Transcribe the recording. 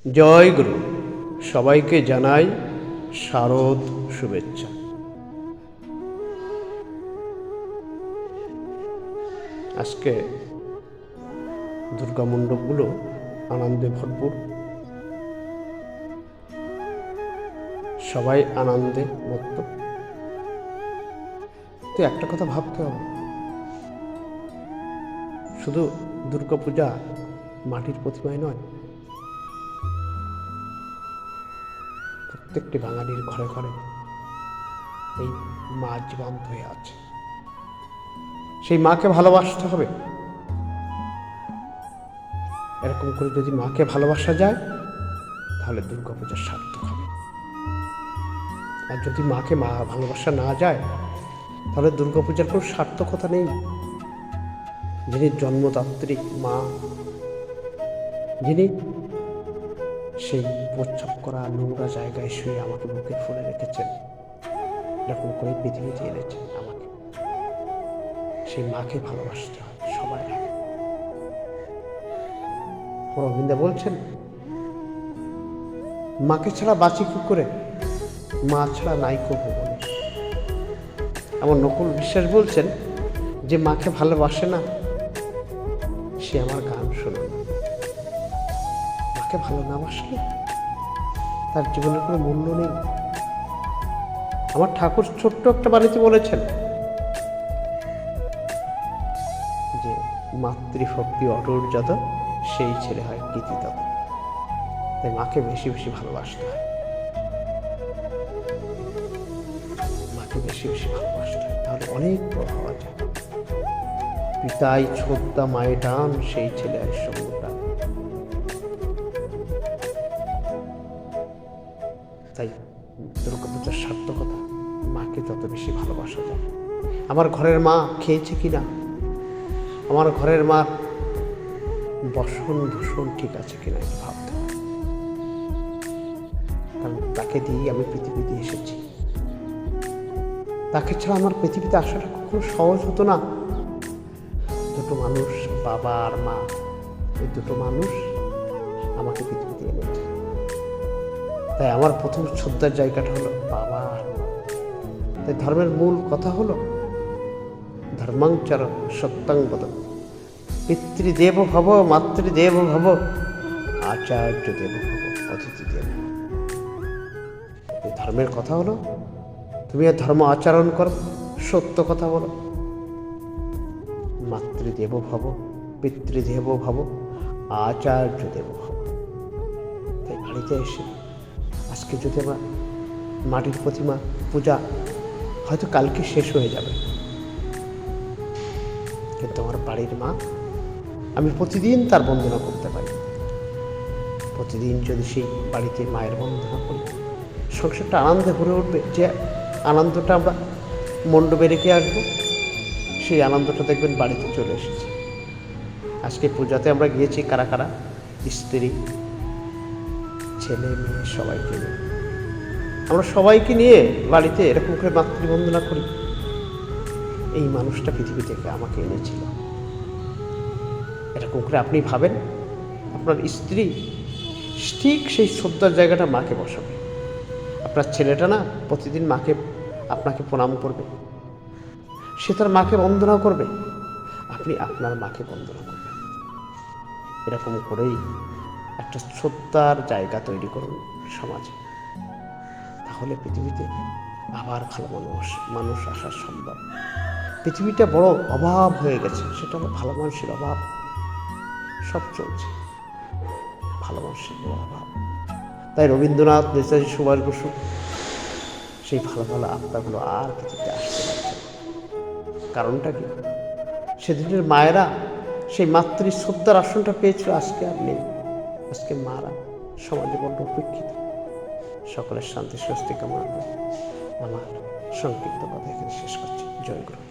জয় গুরু। সবাইকে জানাই শারদ শুভেচ্ছা। আজকে দুর্গা মণ্ডপগুলো আনন্দে ভরপুর, সবাই আনন্দে মত্ত। তো একটা কথা ভাবতে হবে, শুধু দুর্গাপূজা মাটির প্রতিমায় নয়, প্রত্যেকটি বাঙালির ঘরে ঘরে এই মা জীবন্ত হয়ে আছে। সেই মাকে ভালোবাসতে হবে। এরকম করে যদি মাকে ভালোবাসা যায় তাহলে দুর্গাপূজা সার্থক হবে। আর যদি মাকে ভালোবাসা না যায় তাহলে দুর্গাপূজার কোনো সার্থকতা নেই। যিনি জন্মদাত্রী মা, যিনি সেই প্রচ্ছন্ন করা নোংরা জায়গায় শুয়ে আমাকে বুকে ফুলে রেখেছেন, এরকম করে পৃথিবীতে এনেছেন আমাকে, সেই মাকে ভালোবাসতে হয় সবাই। অরবিন্দ বলছেন, মাকে ছাড়া বাঁচি কি করে, মা ছাড়া নাইকো ভুবনে। আমার নকুল বিশ্বাস বলছেন, যে মাকে ভালোবাসে না সে আমার গান শোনে না। মাকে ভালো না বাসলে তার জীবনের কোনো মূল্য নেই। আমার ঠাকুর ছোট্ট একটা বাড়িতে বলেছেন যে মাতৃভক্তি অটুট যত, সেই ছেলে হয় কৃতি তত। তাই মাকে বেশি বেশি ভালোবাসতে হয়, মাকে বেশি বেশি ভালোবাসতে হয়, তাহলে অনেক বড় হওয়া যায়। পিতাই ছোট্টা মায়ে টান, সেই ছেলে হয় সঙ্গটা। তাই দুর্গাপূজার সার্থকতা মাকে যত বেশি ভালোবাসা যায়। আমার ঘরের মা খেয়েছে কিনা, আমার ঘরের মা বসন ভূষণ ঠিক আছে কিনা ভাবতে হবে। কারণ তাকে দিয়েই আমি পৃথিবীতে এসেছি। তাকে ছাড়া আমার পৃথিবীতে আসাটা কখনো সহজ হতো না। দুটো মানুষ, বাবা আর মা, এই দুটো মানুষ আমাকে পৃথিবীতে এনেছে। তাই আমার প্রথম শ্রদ্ধার জায়গাটা হলো বাবা আর মা। তাই ধর্মের মূল কথা হলো ধর্মাঞ্চর সত্যাং বদ, পিতৃদেব ভব মাতৃদেব ভব আচার্য দেব ভব অতিথি দেব। এই ধর্মের কথা হলো তুমি ধর্ম আচরণ করো, সত্য কথা বলো। মাতৃদেব ভব পিতৃদেব ভব আচার্য দেব ভব। তাই বাড়িতে এসে আজকে যদি আমরা মাটির প্রতিমা পূজা হয়তো কালকে শেষ হয়ে যাবে, কিন্তু আমার বাড়ির মা, আমি প্রতিদিন তার বন্দনা করতে পারি। প্রতিদিন যদি সেই বাড়িতে মায়ের বন্দনা করি, সংসারটা আনন্দে ভরে উঠবে। যে আনন্দটা আমরা মণ্ডপে রেখে আসবো, সেই আনন্দটা দেখবেন বাড়িতে চলে এসেছে। আজকে পূজাতে আমরা গিয়েছি কারা কারা, স্ত্রী ছেলে মেয়ে সবাইকে নিয়ে। আমরা সবাইকে নিয়ে বাড়িতে এরকম করে মাতৃবন্দনা করি। এই মানুষটা পৃথিবী থেকে আমাকে এনেছিল। এরকম করে আপনি ভাবেন, আপনার স্ত্রী ঠিক সেই শ্রদ্ধার জায়গাটা মাকে বসাবে। আপনার ছেলেটা না প্রতিদিন মাকে আপনাকে প্রণাম করবে, সে তার মাকে বন্দনা করবে, আপনি আপনার মাকে বন্দনা করবেন। এরকম করেই একটা শ্রদ্ধার জায়গা তৈরি করুন সমাজে, তাহলে পৃথিবীতে আবার ভালো মানুষ আসা সম্ভব। পৃথিবীটা বড় অভাব হয়ে গেছে, সেটা হলো ভালো মানুষের অভাব। সব চলছে, ভালো মানুষের বড় অভাব। তাই রবীন্দ্রনাথ, নেতাজি সুভাষ বসু, সেই ভালো ভালো আত্মাগুলো আর পৃথিবীতে আসতে পারছে না। কারণটা কি? সেদিনের মায়েরা সেই মাতৃ শ্রদ্ধার আসনটা পেয়েছিল, আজকে আর নেই। আজকে মারা সমাজে বড্ড উপেক্ষিত। সকলের শান্তি স্বস্তি কামনা করে আমার সংক্ষিপ্ত কথা এখানে শেষ করছি। জয় গুরু।